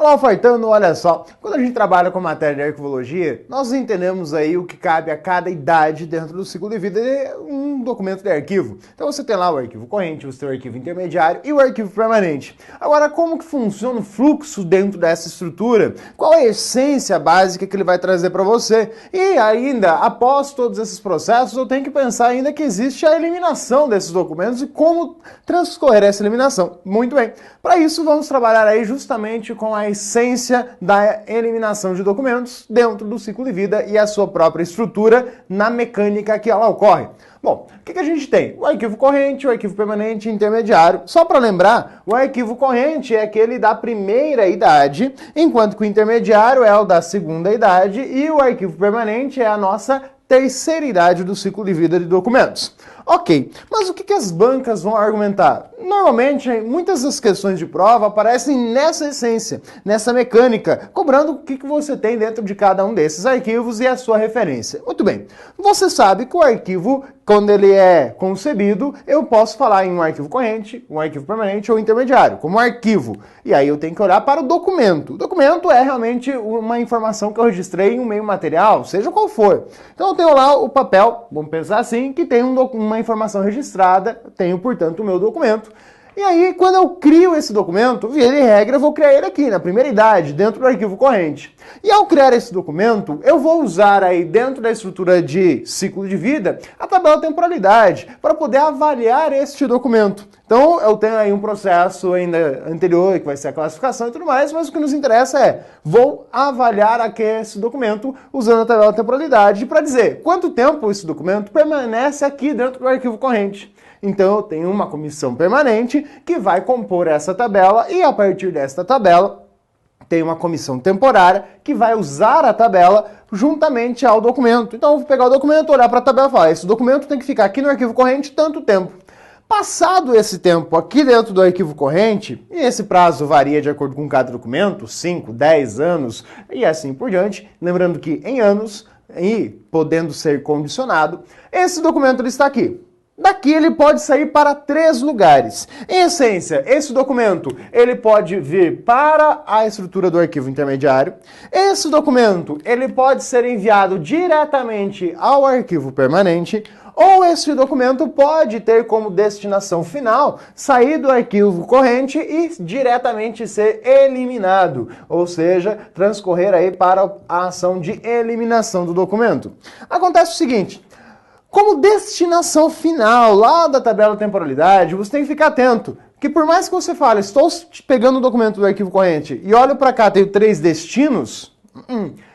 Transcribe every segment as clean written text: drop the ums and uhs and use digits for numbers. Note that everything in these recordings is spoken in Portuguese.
Olá, ofertando, olha só, quando a gente trabalha com matéria de arquivologia, nós entendemos aí o que cabe a cada idade dentro do ciclo de vida de um documento de arquivo. Então você tem lá o arquivo corrente, você tem o arquivo intermediário e o arquivo permanente. Agora, como que funciona o fluxo dentro dessa estrutura? Qual é a essência básica que ele vai trazer para você? E ainda, após todos esses processos, eu tenho que pensar ainda que existe a eliminação desses documentos e como transcorrer essa eliminação. Muito bem, para isso vamos trabalhar aí justamente com a essência da eliminação de documentos dentro do ciclo de vida e a sua própria estrutura na mecânica que ela ocorre. Bom, o que a gente tem? O arquivo corrente, o arquivo permanente e intermediário. Só para lembrar, o arquivo corrente é aquele da primeira idade, enquanto que o intermediário é o da segunda idade e o arquivo permanente é a nossa terceira idade do ciclo de vida de documentos. Ok, mas o que as bancas vão argumentar? Normalmente, muitas das questões de prova aparecem nessa essência, nessa mecânica, cobrando o que você tem dentro de cada um desses arquivos e a sua referência. Muito bem, você sabe que o arquivo, quando ele é concebido, eu posso falar em um arquivo corrente, um arquivo permanente ou intermediário, como arquivo. E aí eu tenho que olhar para o documento. O documento é realmente uma informação que eu registrei em um meio material, seja qual for. Então eu tenho lá o papel, vamos pensar assim, que tem uma informação registrada, tenho, portanto, o meu documento. E aí, quando eu crio esse documento, via de regra, eu vou criar ele aqui, na primeira idade, dentro do arquivo corrente. E ao criar esse documento, eu vou usar aí, dentro da estrutura de ciclo de vida, a tabela temporalidade, para poder avaliar este documento. Então, eu tenho aí um processo ainda anterior, que vai ser a classificação e tudo mais, mas o que nos interessa é, vou avaliar aqui esse documento usando a tabela temporalidade para dizer quanto tempo esse documento permanece aqui dentro do arquivo corrente. Então eu tenho uma comissão permanente que vai compor essa tabela e a partir desta tabela tem uma comissão temporária que vai usar a tabela juntamente ao documento. Então eu vou pegar o documento, olhar para a tabela e falar, esse documento tem que ficar aqui no arquivo corrente tanto tempo. Passado esse tempo aqui dentro do arquivo corrente, e esse prazo varia de acordo com cada documento, 5, 10 anos e assim por diante, lembrando que em anos e podendo ser condicionado, esse documento ele está aqui. Daqui ele pode sair para 3 lugares. Em essência, esse documento ele pode vir para a estrutura do arquivo intermediário. Esse documento ele pode ser enviado diretamente ao arquivo permanente. Ou esse documento pode ter como destinação final sair do arquivo corrente e diretamente ser eliminado. Ou seja, transcorrer aí para a ação de eliminação do documento. Acontece o seguinte. Como destinação final lá da tabela temporalidade, você tem que ficar atento, que por mais que você fale, estou pegando o documento do arquivo corrente e olho para cá, tenho 3 destinos,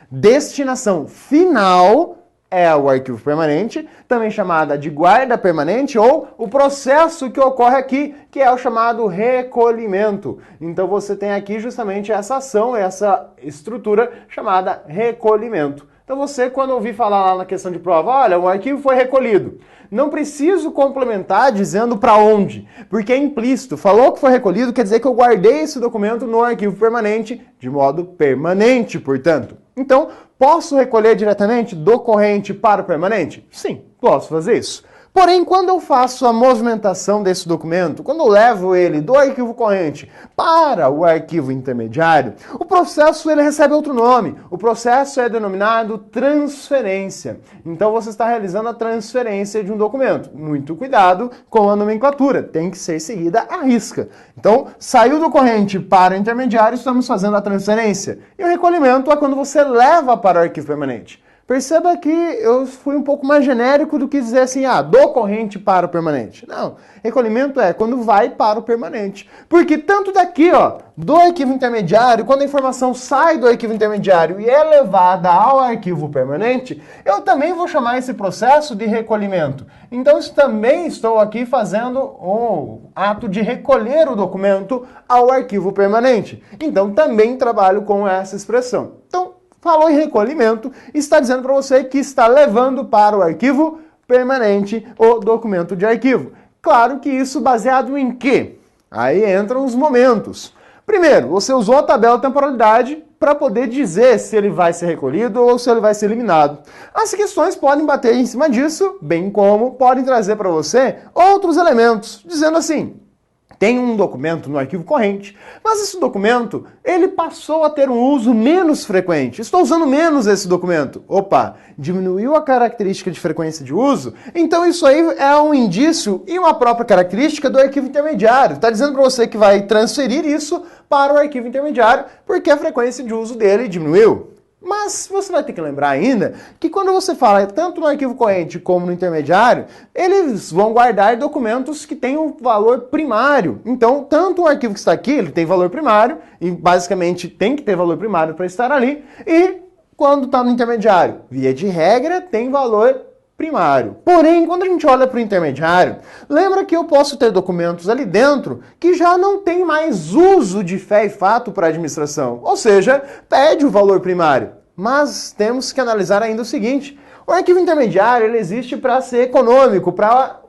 destinação final é o arquivo permanente, também chamada de guarda permanente ou o processo que ocorre aqui, que é o chamado recolhimento. Então você tem aqui justamente essa ação, essa estrutura chamada recolhimento. Então você, quando ouvir falar lá na questão de prova, olha, o arquivo foi recolhido, não preciso complementar dizendo para onde, porque é implícito. Falou que foi recolhido, quer dizer que eu guardei esse documento no arquivo permanente, de modo permanente, portanto. Então, posso recolher diretamente do corrente para o permanente? Sim, posso fazer isso. Porém, quando eu faço a movimentação desse documento, quando eu levo ele do arquivo corrente para o arquivo intermediário, o processo ele recebe outro nome. O processo é denominado transferência. Então você está realizando a transferência de um documento. Muito cuidado com a nomenclatura, tem que ser seguida à risca. Então, saiu do corrente para o intermediário, estamos fazendo a transferência. E o recolhimento é quando você leva para o arquivo permanente. Perceba que eu fui um pouco mais genérico do que dizer assim, do corrente para o permanente. Não, recolhimento é quando vai para o permanente. Porque tanto daqui, do arquivo intermediário, quando a informação sai do arquivo intermediário e é levada ao arquivo permanente, eu também vou chamar esse processo de recolhimento. Então, isso também estou aqui fazendo o ato de recolher o documento ao arquivo permanente. Então, também trabalho com essa expressão. Então, falou em recolhimento, está dizendo para você que está levando para o arquivo permanente o documento de arquivo. Claro que isso baseado em quê? Aí entram os momentos. Primeiro, você usou a tabela temporalidade para poder dizer se ele vai ser recolhido ou se ele vai ser eliminado. As questões podem bater em cima disso, bem como podem trazer para você outros elementos, dizendo assim, tem um documento no arquivo corrente, mas esse documento, ele passou a ter um uso menos frequente. Estou usando menos esse documento. Opa, diminuiu a característica de frequência de uso? Então isso aí é um indício e uma própria característica do arquivo intermediário. Está dizendo para você que vai transferir isso para o arquivo intermediário, porque a frequência de uso dele diminuiu. Mas você vai ter que lembrar ainda que quando você fala tanto no arquivo corrente como no intermediário, eles vão guardar documentos que têm um valor primário. Então, tanto o arquivo que está aqui, ele tem valor primário, e basicamente tem que ter valor primário para estar ali, e quando está no intermediário, via de regra, tem valor primário. Porém, quando a gente olha para o intermediário, lembra que eu posso ter documentos ali dentro que já não tem mais uso de fé e fato para a administração, ou seja, perde o valor primário. Mas temos que analisar ainda o seguinte: o arquivo intermediário ele existe para ser econômico, para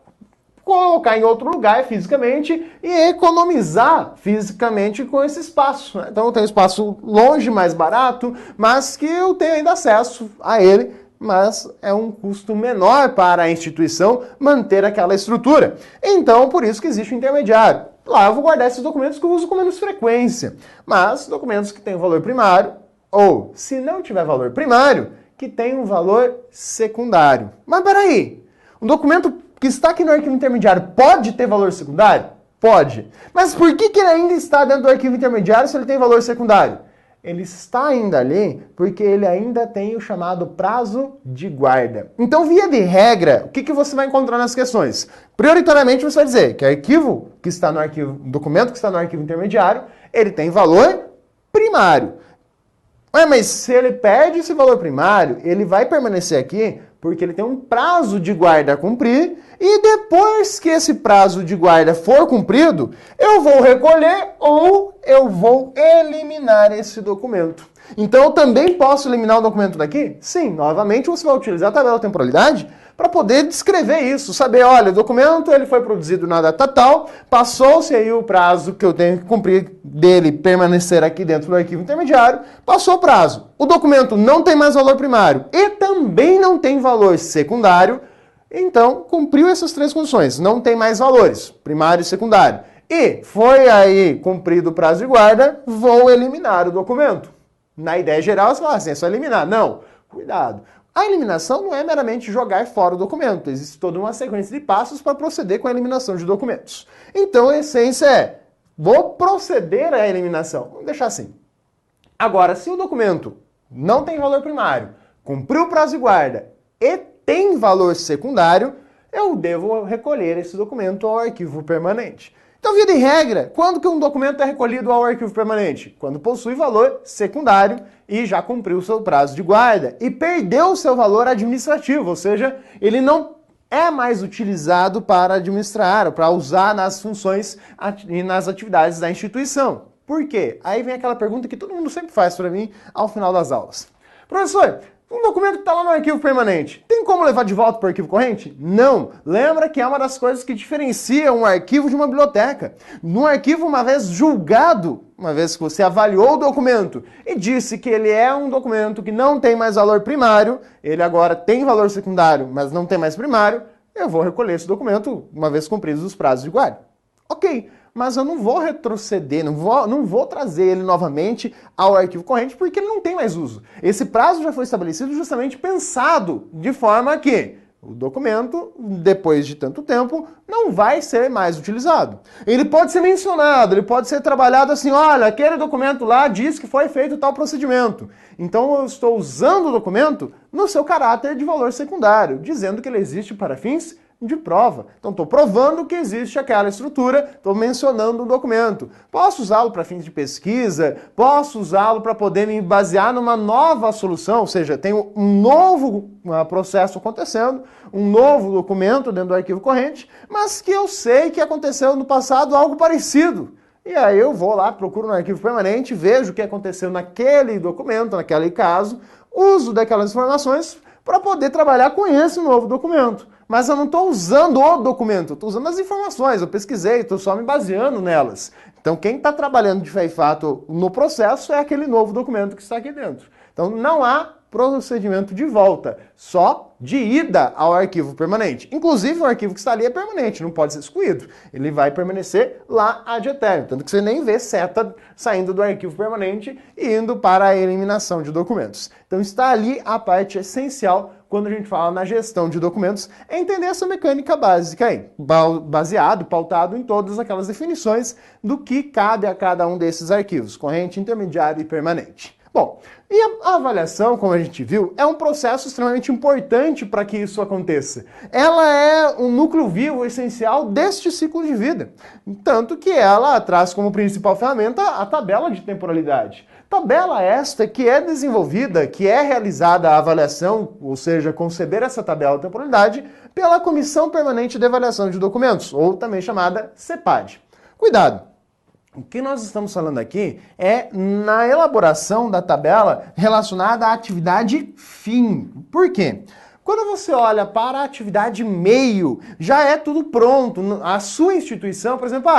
colocar em outro lugar fisicamente e economizar fisicamente com esse espaço, né? Então eu tenho espaço longe, mais barato, mas que eu tenho ainda acesso a ele, mas é um custo menor para a instituição manter aquela estrutura. Então, por isso que existe o intermediário. Lá eu vou guardar esses documentos que eu uso com menos frequência, mas documentos que têm valor primário, ou, se não tiver valor primário, que tem um valor secundário. Mas peraí, um documento que está aqui no arquivo intermediário pode ter valor secundário? Pode. Mas por que ele ainda está dentro do arquivo intermediário se ele tem valor secundário? Ele está ainda ali porque ele ainda tem o chamado prazo de guarda. Então, via de regra, o que você vai encontrar nas questões? Prioritariamente, você vai dizer que documento que está no arquivo intermediário, ele tem valor primário. Mas se ele perde esse valor primário, ele vai permanecer aqui porque ele tem um prazo de guarda a cumprir, e depois que esse prazo de guarda for cumprido, eu vou recolher ou eu vou eliminar esse documento. Então eu também posso eliminar o documento daqui? Sim, novamente você vai utilizar a tabela temporalidade para poder descrever isso, saber, olha, o documento ele foi produzido na data tal, passou-se aí o prazo que eu tenho que cumprir dele permanecer aqui dentro do arquivo intermediário, passou o prazo. O documento não tem mais valor primário e também não tem valor secundário, então cumpriu essas três condições, não tem mais valores, primário e secundário. E foi aí cumprido o prazo de guarda, vou eliminar o documento. Na ideia geral, você fala assim, é só eliminar. Não, cuidado. A eliminação não é meramente jogar fora o documento. Existe toda uma sequência de passos para proceder com a eliminação de documentos. Então, a essência é, vou proceder à eliminação. Vamos deixar assim. Agora, se o documento não tem valor primário, cumpriu o prazo de guarda e tem valor secundário, eu devo recolher esse documento ao arquivo permanente. Então, via de regra, quando que um documento é recolhido ao arquivo permanente? Quando possui valor secundário e já cumpriu o seu prazo de guarda e perdeu o seu valor administrativo, ou seja, ele não é mais utilizado para administrar ou para usar nas funções e nas atividades da instituição. Por quê? Aí vem aquela pergunta que todo mundo sempre faz para mim ao final das aulas. Professor, um documento que está lá no arquivo permanente, tem como levar de volta para o arquivo corrente? Não. Lembra que é uma das coisas que diferencia um arquivo de uma biblioteca. Num arquivo, uma vez julgado, uma vez que você avaliou o documento e disse que ele é um documento que não tem mais valor primário, ele agora tem valor secundário, mas não tem mais primário, eu vou recolher esse documento uma vez cumpridos os prazos de guarda. Ok. Mas eu não vou retroceder, não vou trazer ele novamente ao arquivo corrente porque ele não tem mais uso. Esse prazo já foi estabelecido justamente pensado de forma que o documento, depois de tanto tempo, não vai ser mais utilizado. Ele pode ser mencionado, ele pode ser trabalhado assim, olha, aquele documento lá diz que foi feito tal procedimento. Então eu estou usando o documento no seu caráter de valor secundário, dizendo que ele existe para fins de prova. Então, estou provando que existe aquela estrutura, estou mencionando um documento. Posso usá-lo para fins de pesquisa, posso usá-lo para poder me basear numa nova solução, ou seja, tenho um novo processo acontecendo, um novo documento dentro do arquivo corrente, mas que eu sei que aconteceu no passado algo parecido. E aí eu vou lá, procuro no arquivo permanente, vejo o que aconteceu naquele documento, naquele caso, uso daquelas informações para poder trabalhar com esse novo documento. Mas eu não estou usando o documento, estou usando as informações, eu pesquisei, estou só me baseando nelas. Então quem está trabalhando de fé e fato no processo é aquele novo documento que está aqui dentro. Então não há procedimento de volta, só de ida ao arquivo permanente. Inclusive, o arquivo que está ali é permanente, não pode ser excluído. Ele vai permanecer lá ad eternum, tanto que você nem vê seta saindo do arquivo permanente e indo para a eliminação de documentos. Então está ali a parte essencial quando a gente fala na gestão de documentos, é entender essa mecânica básica aí, pautado em todas aquelas definições do que cabe a cada um desses arquivos, corrente, intermediário e permanente. Bom, e a avaliação, como a gente viu, é um processo extremamente importante para que isso aconteça. Ela é um núcleo vivo essencial deste ciclo de vida, tanto que ela traz como principal ferramenta a tabela de temporalidade. Tabela esta que é desenvolvida, que é realizada a avaliação, ou seja, conceber essa tabela de temporalidade, pela Comissão Permanente de Avaliação de Documentos, ou também chamada CPAD. Cuidado! O que nós estamos falando aqui é na elaboração da tabela relacionada à atividade fim. Por quê? Quando você olha para a atividade meio, já é tudo pronto. A sua instituição, por exemplo,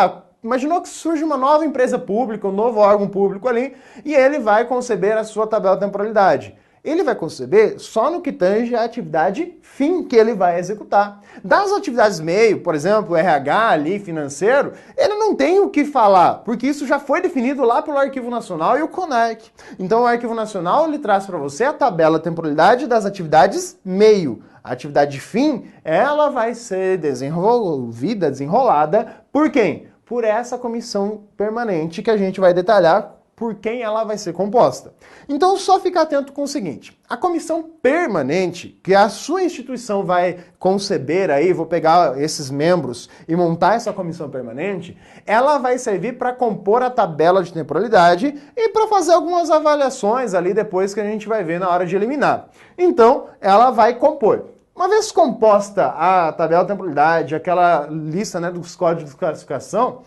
imaginou que surge uma nova empresa pública, um novo órgão público ali, e ele vai conceber a sua tabela de temporalidade. Ele vai conceber só no que tange a atividade fim que ele vai executar. Das atividades meio, por exemplo, RH ali, financeiro, ele não tem o que falar, porque isso já foi definido lá pelo Arquivo Nacional e o CONARC. Então o Arquivo Nacional ele traz para você a tabela de temporalidade das atividades meio. A atividade fim, ela vai ser desenrolada por quem? Por essa comissão permanente que a gente vai detalhar por quem ela vai ser composta. Então, só fica atento com o seguinte, a comissão permanente, que a sua instituição vai conceber aí, vou pegar esses membros e montar essa comissão permanente, ela vai servir para compor a tabela de temporalidade e para fazer algumas avaliações ali depois que a gente vai ver na hora de eliminar. Então, ela vai compor. Uma vez composta a tabela de temporalidade, aquela lista, né, dos códigos de classificação,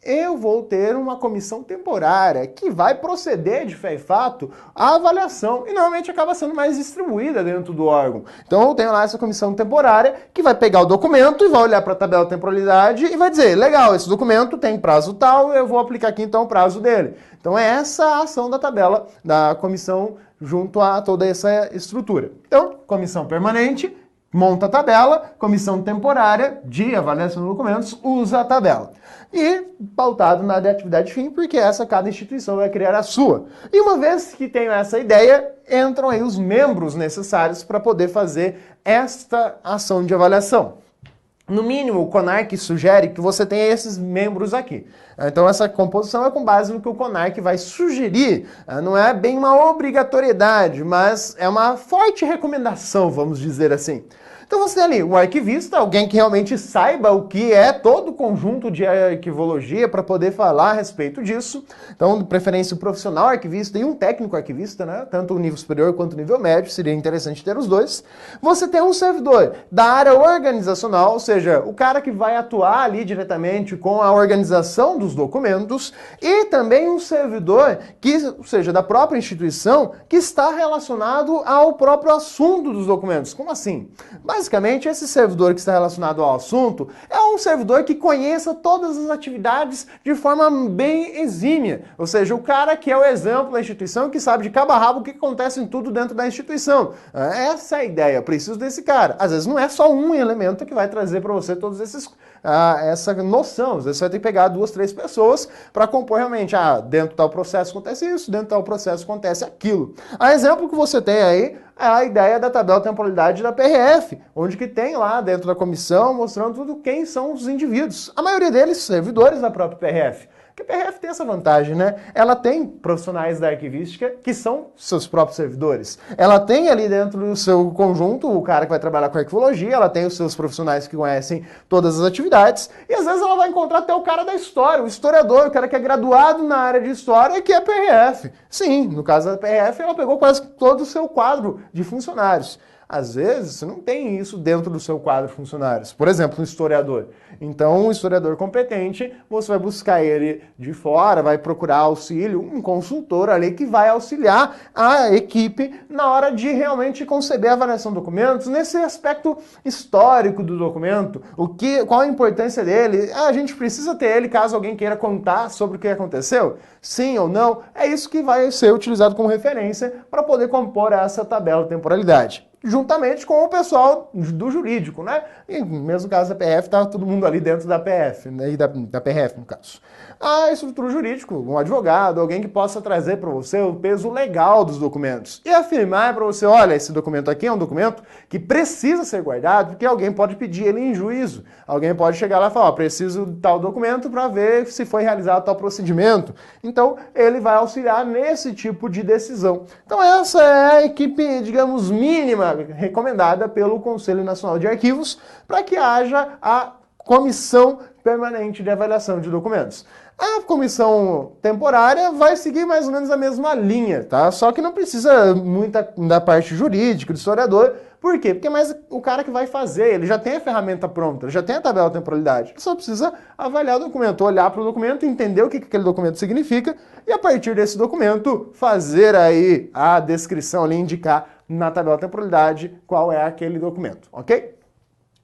eu vou ter uma comissão temporária que vai proceder de fé e fato à avaliação e normalmente acaba sendo mais distribuída dentro do órgão. Então eu tenho lá essa comissão temporária que vai pegar o documento e vai olhar para a tabela de temporalidade e vai dizer, legal, esse documento tem prazo tal, eu vou aplicar aqui então o prazo dele. Então é essa a ação da tabela da comissão junto a toda essa estrutura. Então, comissão permanente, monta a tabela, comissão temporária de avaliação de documentos usa a tabela. E pautado na de atividade fim, porque cada instituição vai criar a sua. E uma vez que tenho essa ideia, entram aí os membros necessários para poder fazer esta ação de avaliação. No mínimo, o CONARC sugere que você tenha esses membros aqui. Então, essa composição é com base no que o CONARC vai sugerir. Não é bem uma obrigatoriedade, mas é uma forte recomendação, vamos dizer assim. Então você tem ali um arquivista, alguém que realmente saiba o que é todo o conjunto de arquivologia para poder falar a respeito disso. Então, de preferência, um profissional arquivista e um técnico arquivista, né? Tanto o nível superior quanto o nível médio, seria interessante ter os dois. Você tem um servidor da área organizacional, ou seja, o cara que vai atuar ali diretamente com a organização dos documentos, e também um servidor que, ou seja, da própria instituição, que está relacionado ao próprio assunto dos documentos. Como assim? Basicamente, esse servidor que está relacionado ao assunto é um servidor que conheça todas as atividades de forma bem exímia. Ou seja, o cara que é o exemplo da instituição, que sabe de cabo a rabo o que acontece em tudo dentro da instituição. Essa é a ideia, preciso desse cara. Às vezes não é só um elemento que vai trazer para você todos esses essa noção. Às vezes você vai ter que pegar 2, 3 pessoas para compor realmente, dentro do tal processo acontece isso, dentro do tal processo acontece aquilo. A exemplo que você tem aí é a ideia da tabela de temporalidade da PRF, onde que tem lá dentro da comissão mostrando tudo quem são os indivíduos. A maioria deles servidores da própria PRF. Porque a PRF tem essa vantagem, né? Ela tem profissionais da arquivística que são seus próprios servidores. Ela tem ali dentro do seu conjunto o cara que vai trabalhar com arquivologia, ela tem os seus profissionais que conhecem todas as atividades, e às vezes ela vai encontrar até o cara da história, o historiador, o cara que é graduado na área de história, que é a PRF. Sim, no caso da PRF, ela pegou quase todo o seu quadro de funcionários. Às vezes, você não tem isso dentro do seu quadro de funcionários. Por exemplo, um historiador. Então, um historiador competente, você vai buscar ele de fora, vai procurar auxílio, um consultor ali que vai auxiliar a equipe na hora de realmente conceber a avaliação de documentos nesse aspecto histórico do documento, qual a importância dele. A gente precisa ter ele caso alguém queira contar sobre o que aconteceu? Sim ou não? É isso que vai ser utilizado como referência para poder compor essa tabela de temporalidade, juntamente com o pessoal do jurídico, né? E no mesmo caso da PF, tá todo mundo ali dentro da PF, né? E da PRF, no caso. A estrutura jurídica, um advogado, alguém que possa trazer para você o peso legal dos documentos e afirmar para você, olha, esse documento aqui é um documento que precisa ser guardado, porque alguém pode pedir ele em juízo. Alguém pode chegar lá e falar, ó, preciso de tal documento para ver se foi realizado tal procedimento. Então, ele vai auxiliar nesse tipo de decisão. Então, essa é a equipe, digamos, mínima recomendada pelo Conselho Nacional de Arquivos para que haja a Comissão Permanente de Avaliação de Documentos. A comissão temporária vai seguir mais ou menos a mesma linha, tá? Só que não precisa muita da parte jurídica, do historiador. Por quê? Porque mais o cara que vai fazer, ele já tem a ferramenta pronta, ele já tem a tabela de temporalidade. Ele só precisa avaliar o documento, olhar para o documento, entender o que aquele documento significa e a partir desse documento fazer aí a descrição ali, indicar na tabela de temporalidade qual é aquele documento, ok?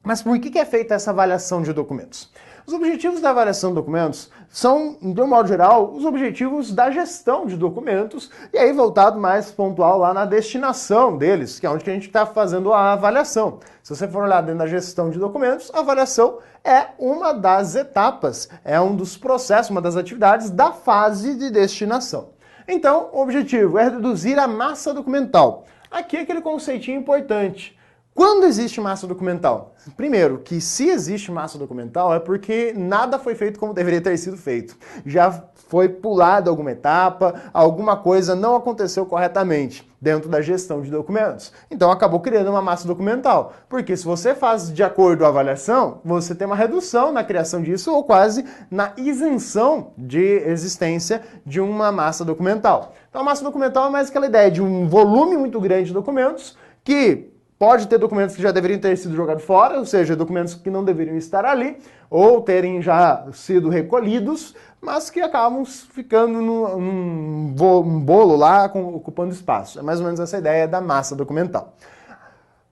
Mas por que é feita essa avaliação de documentos? Os objetivos da avaliação de documentos são, de um modo geral, os objetivos da gestão de documentos, e aí voltado mais pontual lá na destinação deles, que é onde que a gente está fazendo a avaliação. Se você for olhar dentro da gestão de documentos, a avaliação é uma das etapas, é um dos processos, uma das atividades da fase de destinação. Então, o objetivo é reduzir a massa documental. Aqui é aquele conceitinho importante. Quando existe massa documental? Primeiro, que se existe massa documental é porque nada foi feito como deveria ter sido feito. Já foi pulada alguma etapa, alguma coisa não aconteceu corretamente dentro da gestão de documentos. Então acabou criando uma massa documental. Porque se você faz de acordo com a avaliação, você tem uma redução na criação disso ou quase na isenção de existência de uma massa documental. Então a massa documental é mais aquela ideia de um volume muito grande de documentos que pode ter documentos que já deveriam ter sido jogados fora, ou seja, documentos que não deveriam estar ali, ou terem já sido recolhidos, mas que acabam ficando num bolo lá, ocupando espaço. É mais ou menos essa ideia da massa documental.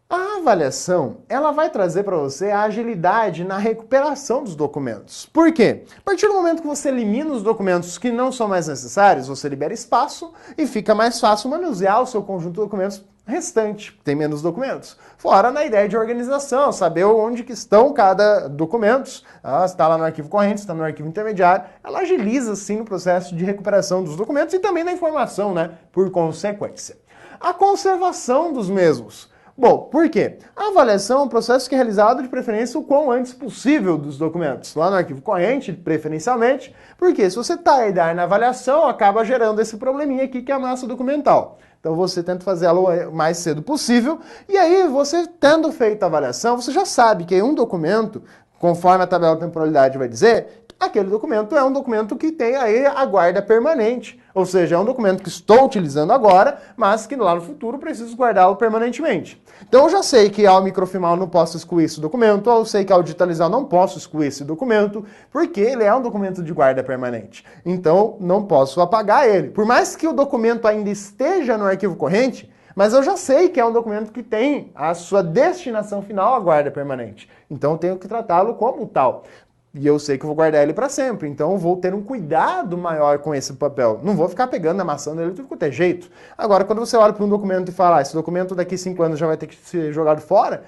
A avaliação, ela vai trazer para você a agilidade na recuperação dos documentos. Por quê? A partir do momento que você elimina os documentos que não são mais necessários, você libera espaço e fica mais fácil manusear o seu conjunto de documentos restante, tem menos documentos. Fora na ideia de organização, saber onde que estão cada documento, se está lá no arquivo corrente, se está no arquivo intermediário, ela agiliza sim o processo de recuperação dos documentos e também da informação, né, por consequência. A conservação dos mesmos. Bom, por quê? A avaliação é um processo que é realizado de preferência o quão antes possível dos documentos, lá no arquivo corrente, preferencialmente, porque se você tardar na avaliação, acaba gerando esse probleminha aqui que é a massa documental. Então você tenta fazer ela o mais cedo possível, e aí você, tendo feito a avaliação, você já sabe que um documento, conforme a tabela de temporalidade vai dizer, aquele documento é um documento que tem aí a guarda permanente. Ou seja, é um documento que estou utilizando agora, mas que lá no futuro preciso guardá-lo permanentemente. Então eu já sei que ao microfilmar eu não posso excluir esse documento, ou eu sei que ao digitalizar eu não posso excluir esse documento, porque ele é um documento de guarda permanente. Então não posso apagar ele. Por mais que o documento ainda esteja no arquivo corrente, mas eu já sei que é um documento que tem a sua destinação final à guarda permanente. Então eu tenho que tratá-lo como tal. E eu sei que eu vou guardar ele para sempre, então eu vou ter um cuidado maior com esse papel. Não vou ficar pegando, amassando ele de qualquer jeito. Agora, quando você olha para um documento e fala, esse documento daqui 5 anos já vai ter que ser jogado fora,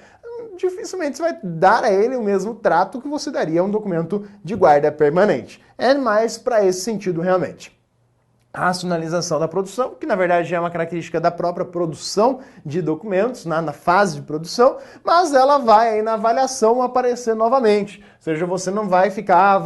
dificilmente você vai dar a ele o mesmo trato que você daria a um documento de guarda permanente. É mais para esse sentido realmente. Racionalização da produção, que na verdade é uma característica da própria produção de documentos, na fase de produção, mas ela vai aí na avaliação aparecer novamente. Ou seja, você não vai ficar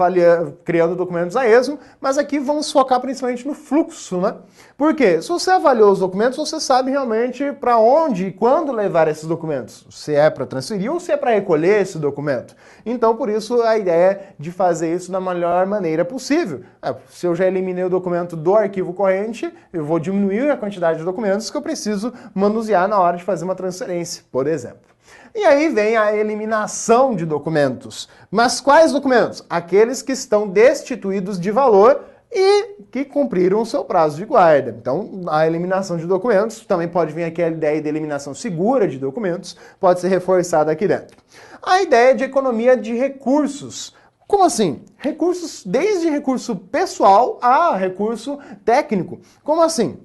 criando documentos a esmo, mas aqui vamos focar principalmente no fluxo, né? Por quê? Se você avaliou os documentos, você sabe realmente para onde e quando levar esses documentos. Se é para transferir ou se é para recolher esse documento. Então, por isso, a ideia é de fazer isso da melhor maneira possível. Se eu já eliminei o documento do arquivo arquivo corrente, eu vou diminuir a quantidade de documentos que eu preciso manusear na hora de fazer uma transferência, por exemplo. E aí vem a eliminação de documentos. Mas quais documentos? Aqueles que estão destituídos de valor e que cumpriram o seu prazo de guarda. Então, a eliminação de documentos, também pode vir aqui a ideia de eliminação segura de documentos, pode ser reforçada aqui dentro. A ideia de economia de recursos. Como assim? Recursos, desde recurso pessoal a recurso técnico. Como assim?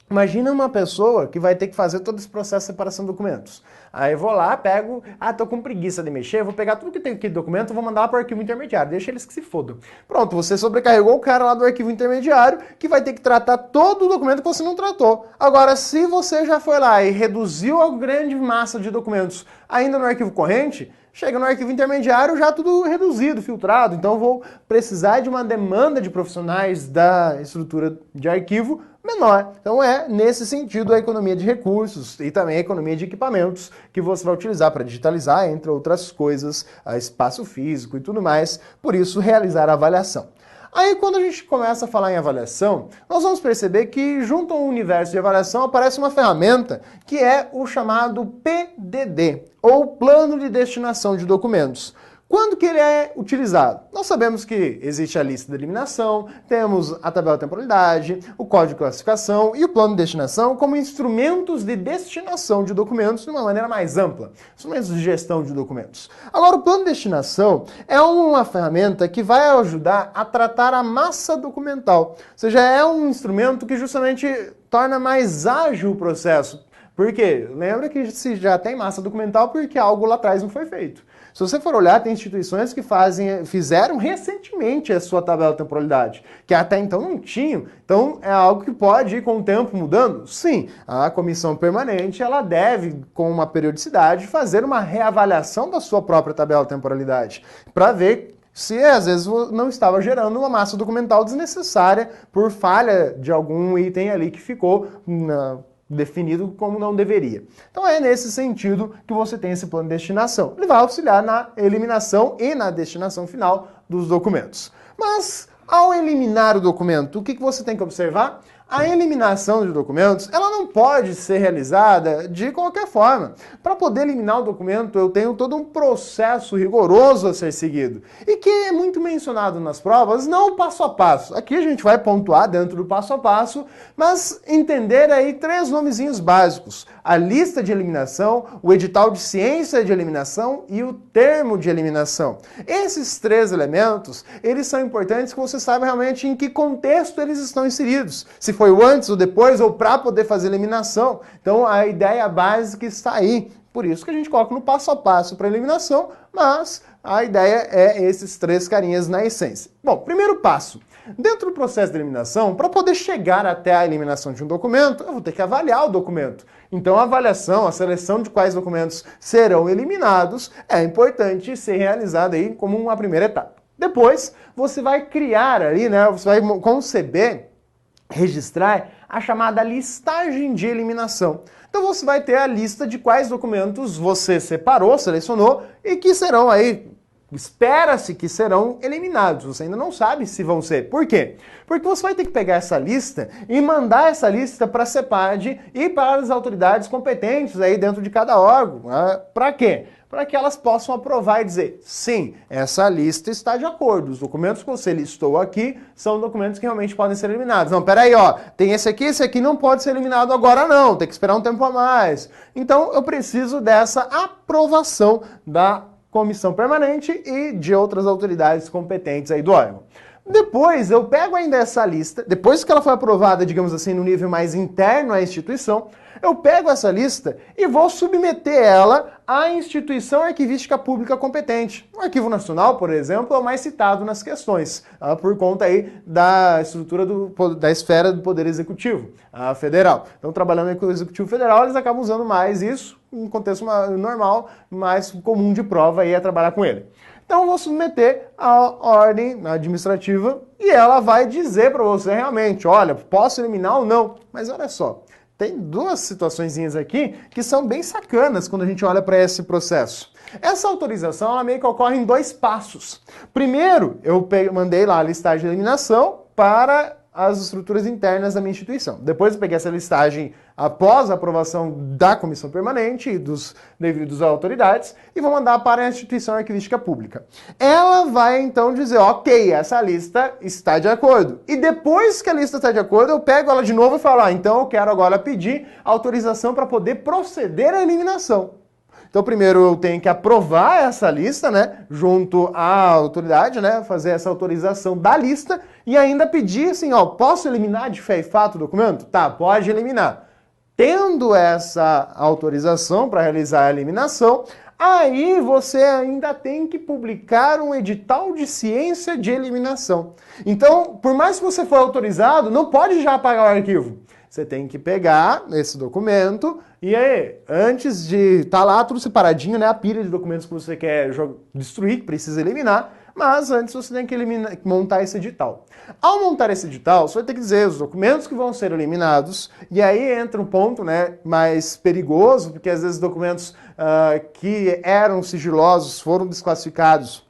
Imagina uma pessoa que vai ter que fazer todo esse processo de separação de documentos. Aí eu vou lá, pego, tô com preguiça de mexer, vou pegar tudo que tem aqui de documento, vou mandar para o arquivo intermediário, deixa eles que se fodam. Pronto, você sobrecarregou o cara lá do arquivo intermediário, que vai ter que tratar todo o documento que você não tratou. Agora, se você já foi lá e reduziu a grande massa de documentos ainda no arquivo corrente, chega no arquivo intermediário já tudo reduzido, filtrado, então eu vou precisar de uma demanda de profissionais da estrutura de arquivo menor. Então é nesse sentido a economia de recursos e também a economia de equipamentos que você vai utilizar para digitalizar, entre outras coisas, espaço físico e tudo mais, por isso realizar a avaliação. Aí quando a gente começa a falar em avaliação, nós vamos perceber que junto ao universo de avaliação aparece uma ferramenta que é o chamado PDD, ou Plano de Destinação de Documentos. Quando que ele é utilizado? Nós sabemos que existe a lista de eliminação, temos a tabela de temporalidade, o código de classificação e o plano de destinação como instrumentos de destinação de documentos de uma maneira mais ampla, instrumentos de gestão de documentos. Agora, o plano de destinação é uma ferramenta que vai ajudar a tratar a massa documental, ou seja, é um instrumento que justamente torna mais ágil o processo. Por quê? Lembra que se já tem massa documental porque algo lá atrás não foi feito. Se você for olhar, tem instituições que fizeram recentemente a sua tabela de temporalidade, que até então não tinham. Então, é algo que pode ir com o tempo mudando? Sim, a comissão permanente ela deve, com uma periodicidade, fazer uma reavaliação da sua própria tabela de temporalidade, para ver se às vezes não estava gerando uma massa documental desnecessária por falha de algum item ali que ficou definido como não deveria. Então é nesse sentido que você tem esse plano de destinação. Ele vai auxiliar na eliminação e na destinação final dos documentos. Mas ao eliminar o documento, o que você tem que observar? A eliminação de documentos, ela não pode ser realizada de qualquer forma. Para poder eliminar o documento, eu tenho todo um processo rigoroso a ser seguido. E que é muito mencionado nas provas, não o passo a passo. Aqui a gente vai pontuar dentro do passo a passo, mas entender aí 3 nomezinhos básicos. A lista de eliminação, o edital de ciência de eliminação e o termo de eliminação. Esses 3 elementos, eles são importantes que você saiba realmente em que contexto eles estão inseridos. Se foi o antes ou depois, ou para poder fazer eliminação. Então a ideia básica está aí. Por isso que a gente coloca no passo a passo para eliminação, mas a ideia é esses 3 carinhas na essência. Bom, primeiro passo. Dentro do processo de eliminação, para poder chegar até a eliminação de um documento, eu vou ter que avaliar o documento. Então a avaliação, a seleção de quais documentos serão eliminados é importante ser realizada aí como uma primeira etapa. Depois, você vai criar ali, você vai conceber, registrar a chamada listagem de eliminação. Então você vai ter a lista de quais documentos você separou, selecionou e que serão aí, espera-se que serão eliminados. Você ainda não sabe se vão ser. Por quê? Porque você vai ter que pegar essa lista e mandar essa lista para a CEPAD e para as autoridades competentes aí dentro de cada órgão. Para quê? Para que elas possam aprovar e dizer, sim, essa lista está de acordo. Os documentos que você listou aqui são documentos que realmente podem ser eliminados. Não, peraí, tem esse aqui não pode ser eliminado agora não, tem que esperar um tempo a mais. Então eu preciso dessa aprovação da comissão permanente e de outras autoridades competentes aí do órgão. Depois eu pego ainda essa lista, depois que ela foi aprovada, digamos assim, no nível mais interno à instituição, eu pego essa lista e vou submeter ela à instituição arquivística pública competente. O Arquivo Nacional, por exemplo, é o mais citado nas questões, por conta aí da estrutura da esfera do Poder Executivo Federal. Então, trabalhando com o Executivo Federal, eles acabam usando mais isso, em contexto normal, mais comum de prova aí é trabalhar com ele. Então, eu vou submeter à ordem administrativa e ela vai dizer para você realmente, olha, posso eliminar ou não? Mas olha só, tem 2 situaçõezinhas aqui que são bem sacanas quando a gente olha para esse processo. Essa autorização, ela meio que ocorre em 2 passos. Primeiro, eu mandei lá a listagem de eliminação para as estruturas internas da minha instituição. Depois eu peguei essa listagem após a aprovação da comissão permanente e dos devidos autoridades e vou mandar para a instituição arquivística pública. Ela vai então dizer, ok, essa lista está de acordo. E depois que a lista está de acordo, eu pego ela de novo e falo, então eu quero agora pedir autorização para poder proceder à eliminação. Então, primeiro eu tenho que aprovar essa lista, né, junto à autoridade, né, fazer essa autorização da lista e ainda pedir assim, ó, posso eliminar de fé e fato o documento? Tá, pode eliminar. Tendo essa autorização para realizar a eliminação, aí você ainda tem que publicar um edital de ciência de eliminação. Então, por mais que você for autorizado, não pode já apagar o arquivo. Você tem que pegar esse documento e aí, antes de estar lá tudo separadinho, né, a pilha de documentos que você quer destruir, que precisa eliminar, mas antes você tem que montar esse edital. Ao montar esse edital, você vai ter que dizer os documentos que vão ser eliminados, e aí entra um ponto, né, mais perigoso, porque às vezes documentos que eram sigilosos foram desclassificados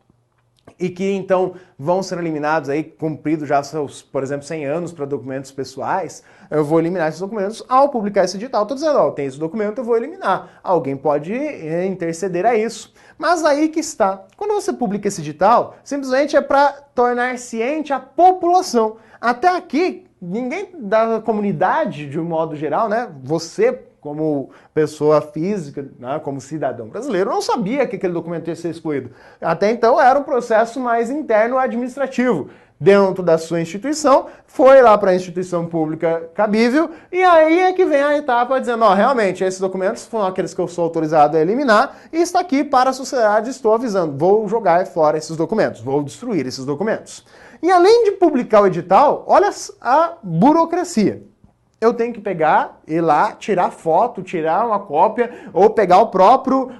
e que então vão ser eliminados aí, cumprido já seus, por exemplo, 100 anos para documentos pessoais, eu vou eliminar esses documentos. Ao publicar esse edital, estou dizendo, ó, tem esse documento, eu vou eliminar. Alguém pode interceder a isso. Mas aí que está. Quando você publica esse edital, simplesmente é para tornar ciente a população. Até aqui, ninguém da comunidade, de um modo geral, né, você como pessoa física, né, como cidadão brasileiro, não sabia que aquele documento ia ser excluído. Até então era um processo mais interno administrativo. Dentro da sua instituição, foi lá para a instituição pública cabível, e aí é que vem a etapa dizendo, ó, realmente, esses documentos foram aqueles que eu sou autorizado a eliminar, e está aqui para a sociedade, estou avisando, vou jogar fora esses documentos, vou destruir esses documentos. E além de publicar o edital, olha a burocracia. Eu tenho que pegar, ir lá, tirar foto, tirar uma cópia, ou pegar o próprio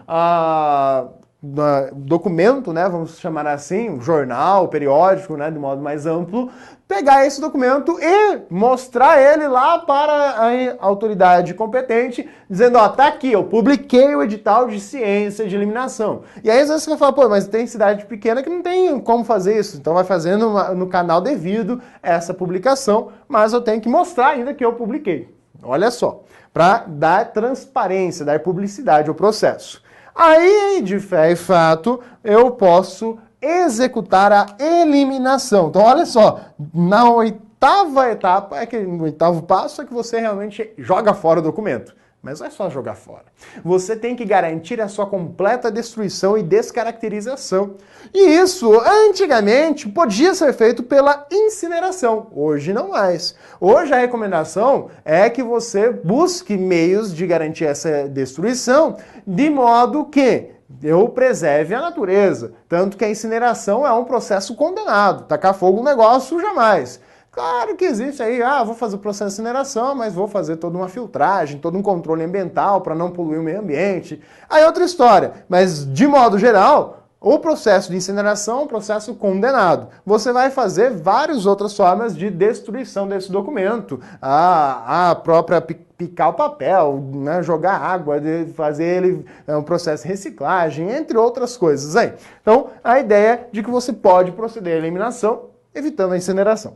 documento, né, vamos chamar assim, um jornal, periódico, né, de modo mais amplo, pegar esse documento e mostrar ele lá para a autoridade competente, dizendo, ó, tá aqui, eu publiquei o edital de ciência de eliminação. E aí às vezes você vai falar, pô, mas tem cidade pequena que não tem como fazer isso, então vai fazendo no canal devido essa publicação, mas eu tenho que mostrar ainda que eu publiquei. Olha só, para dar transparência, dar publicidade ao processo. Aí, de fé e fato, eu posso executar a eliminação. Então, olha só, na oitava etapa, no oitavo passo, é que você realmente joga fora o documento. Mas não é só jogar fora. Você tem que garantir a sua completa destruição e descaracterização. E isso, antigamente, podia ser feito pela incineração. Hoje não mais. Hoje a recomendação é que você busque meios de garantir essa destruição de modo que eu preserve a natureza. Tanto que a incineração é um processo condenado. Tacar fogo no negócio, jamais. Claro que existe aí, vou fazer o processo de incineração, mas vou fazer toda uma filtragem, todo um controle ambiental para não poluir o meio ambiente. Aí outra história, mas de modo geral, o processo de incineração é um processo condenado. Você vai fazer várias outras formas de destruição desse documento. A própria picar o papel, né, jogar água, fazer ele um processo de reciclagem, entre outras coisas aí. Então, a ideia de que você pode proceder à eliminação, evitando a incineração.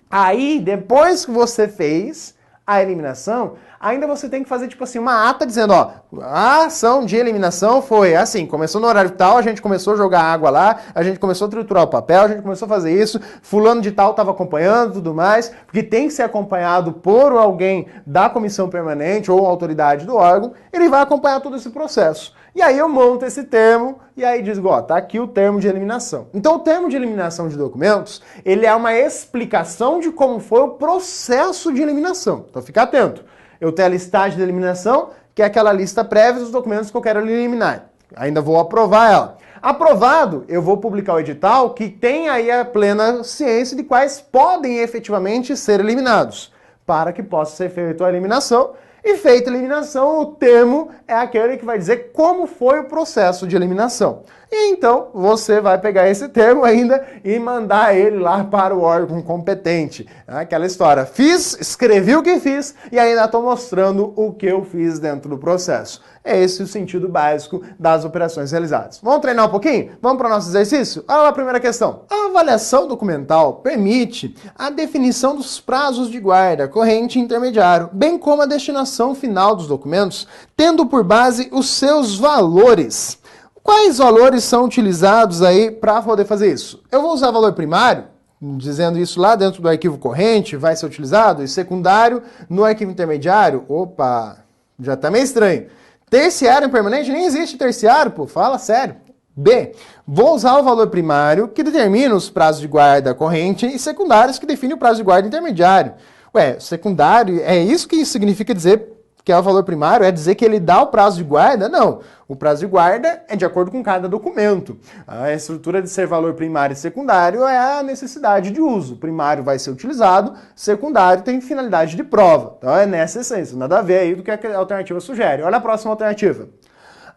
Aí, depois que você fez a eliminação, ainda você tem que fazer, tipo assim, uma ata dizendo, ó, a ação de eliminação foi assim, começou no horário tal, a gente começou a jogar água lá, a gente começou a triturar o papel, a gente começou a fazer isso, fulano de tal estava acompanhando, tudo mais, porque tem que ser acompanhado por alguém da comissão permanente ou autoridade do órgão, ele vai acompanhar todo esse processo. E aí eu monto esse termo e aí diz, ó, tá aqui o termo de eliminação. Então o termo de eliminação de documentos, ele é uma explicação de como foi o processo de eliminação. Então fica atento. Eu tenho a listagem de eliminação, que é aquela lista prévia dos documentos que eu quero eliminar. Ainda vou aprovar ela. Aprovado, eu vou publicar o edital que tem aí a plena ciência de quais podem efetivamente ser eliminados, para que possa ser feita a eliminação. E feita a eliminação, o termo é aquele que vai dizer como foi o processo de eliminação. E então você vai pegar esse termo ainda e mandar ele lá para o órgão competente. Aquela história, escrevi o que fiz e ainda estou mostrando o que eu fiz dentro do processo. É esse o sentido básico das operações realizadas. Vamos treinar um pouquinho? Vamos para o nosso exercício? Olha lá a primeira questão. A avaliação documental permite a definição dos prazos de guarda, corrente e intermediário, bem como a destinação final dos documentos, tendo por base os seus valores. Quais valores são utilizados aí para poder fazer isso? Eu vou usar valor primário, dizendo isso lá dentro do arquivo corrente, vai ser utilizado, e secundário no arquivo intermediário. Opa, já está meio estranho. Terciário permanente? Nem existe terciário, pô, fala sério. B. Vou usar o valor primário, que determina os prazos de guarda corrente, e secundários, que define o prazo de guarda intermediário. Ué, secundário, é isso que significa dizer que é o valor primário? É dizer que ele dá o prazo de guarda? Não. O prazo de guarda é de acordo com cada documento. A estrutura de ser valor primário e secundário é a necessidade de uso. O primário vai ser utilizado, secundário tem finalidade de prova. Então é nessa essência, nada a ver aí do que a alternativa sugere. Olha a próxima alternativa.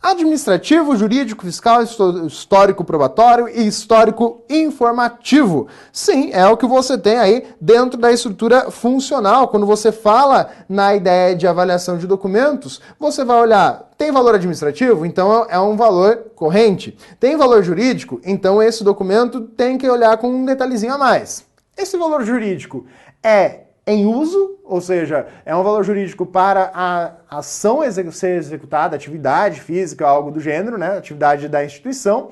Administrativo, jurídico, fiscal, histórico probatório e histórico informativo. Sim, é o que você tem aí dentro da estrutura funcional. Quando você fala na ideia de avaliação de documentos, você vai olhar, tem valor administrativo? Então é um valor corrente. Tem valor jurídico? Então esse documento tem que olhar com um detalhezinho a mais. Esse valor jurídico é em uso, ou seja, é um valor jurídico para a ação ser executada, atividade física, algo do gênero, né? Atividade da instituição,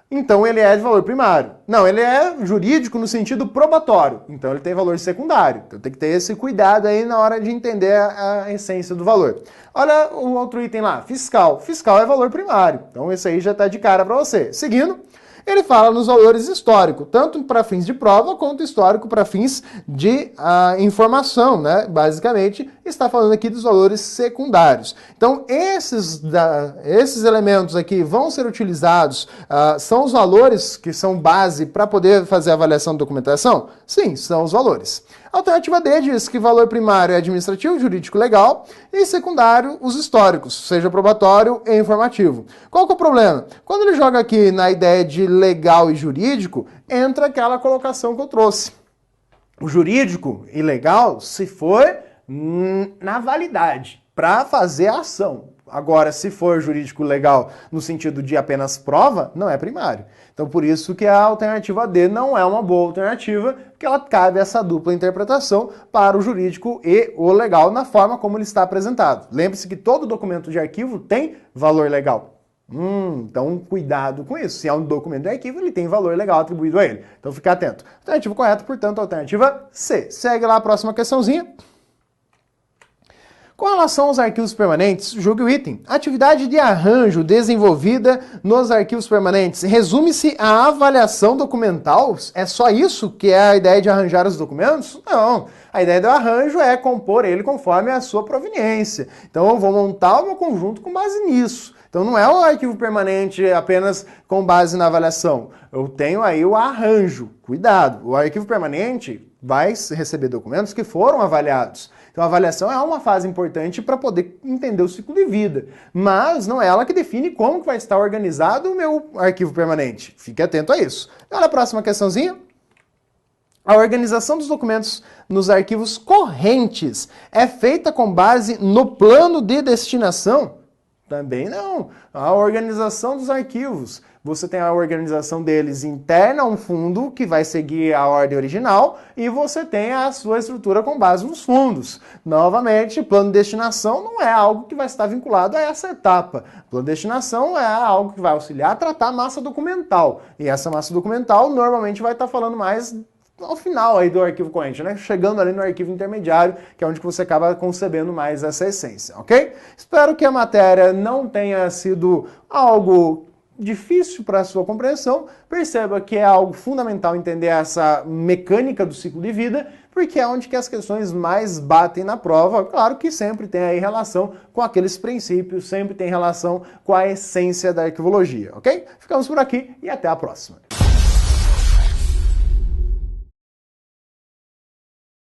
então ele é de valor primário. Não, ele é jurídico no sentido probatório, então ele tem valor secundário. Então tem que ter esse cuidado aí na hora de entender a essência do valor. Olha o outro item lá, fiscal. Fiscal é valor primário, então esse aí já está de cara para você. Seguindo, ele fala nos valores históricos, tanto para fins de prova quanto histórico para fins de informação, né? Basicamente, está falando aqui dos valores secundários. Então, esses elementos aqui vão ser utilizados, são os valores que são base para poder fazer a avaliação de documentação? Sim, são os valores. A alternativa D diz que valor primário é administrativo, jurídico, legal, e secundário, os históricos, seja probatório e informativo. Qual que é o problema? Quando ele joga aqui na ideia de legal e jurídico, entra aquela colocação que eu trouxe. O jurídico e legal se for na validade, para fazer a ação. Agora, se for jurídico legal no sentido de apenas prova, não é primário. Então, por isso que a alternativa D não é uma boa alternativa, porque ela cabe essa dupla interpretação para o jurídico e o legal na forma como ele está apresentado. Lembre-se que todo documento de arquivo tem valor legal. Então, cuidado com isso. Se é um documento de arquivo, ele tem valor legal atribuído a ele. Então, fique atento. Alternativa correta, portanto, alternativa C. Segue lá a próxima questãozinha. Com relação aos arquivos permanentes, julgue o item. Atividade de arranjo desenvolvida nos arquivos permanentes resume-se à avaliação documental? É só isso que é a ideia de arranjar os documentos? Não. A ideia do arranjo é compor ele conforme a sua proveniência. Então eu vou montar o meu conjunto com base nisso. Então não é o arquivo permanente apenas com base na avaliação. Eu tenho aí o arranjo. Cuidado, o arquivo permanente vai receber documentos que foram avaliados. Então a avaliação é uma fase importante para poder entender o ciclo de vida, mas não é ela que define como que vai estar organizado o meu arquivo permanente. Fique atento a isso. Olha a próxima questãozinha. A organização dos documentos nos arquivos correntes é feita com base no plano de destinação? Também não. A organização dos arquivos. Você tem a organização deles interna a um fundo que vai seguir a ordem original e você tem a sua estrutura com base nos fundos. Novamente, plano de destinação não é algo que vai estar vinculado a essa etapa. Plano de destinação é algo que vai auxiliar a tratar a massa documental. E essa massa documental normalmente vai estar falando mais ao final aí do arquivo corrente, né? Chegando ali no arquivo intermediário, que é onde você acaba concebendo mais essa essência, ok? Espero que a matéria não tenha sido algo difícil para a sua compreensão. Perceba que é algo fundamental entender essa mecânica do ciclo de vida, porque é onde que as questões mais batem na prova. Claro que sempre tem aí relação com aqueles princípios, sempre tem relação com a essência da arquivologia, ok? Ficamos por aqui e até a próxima.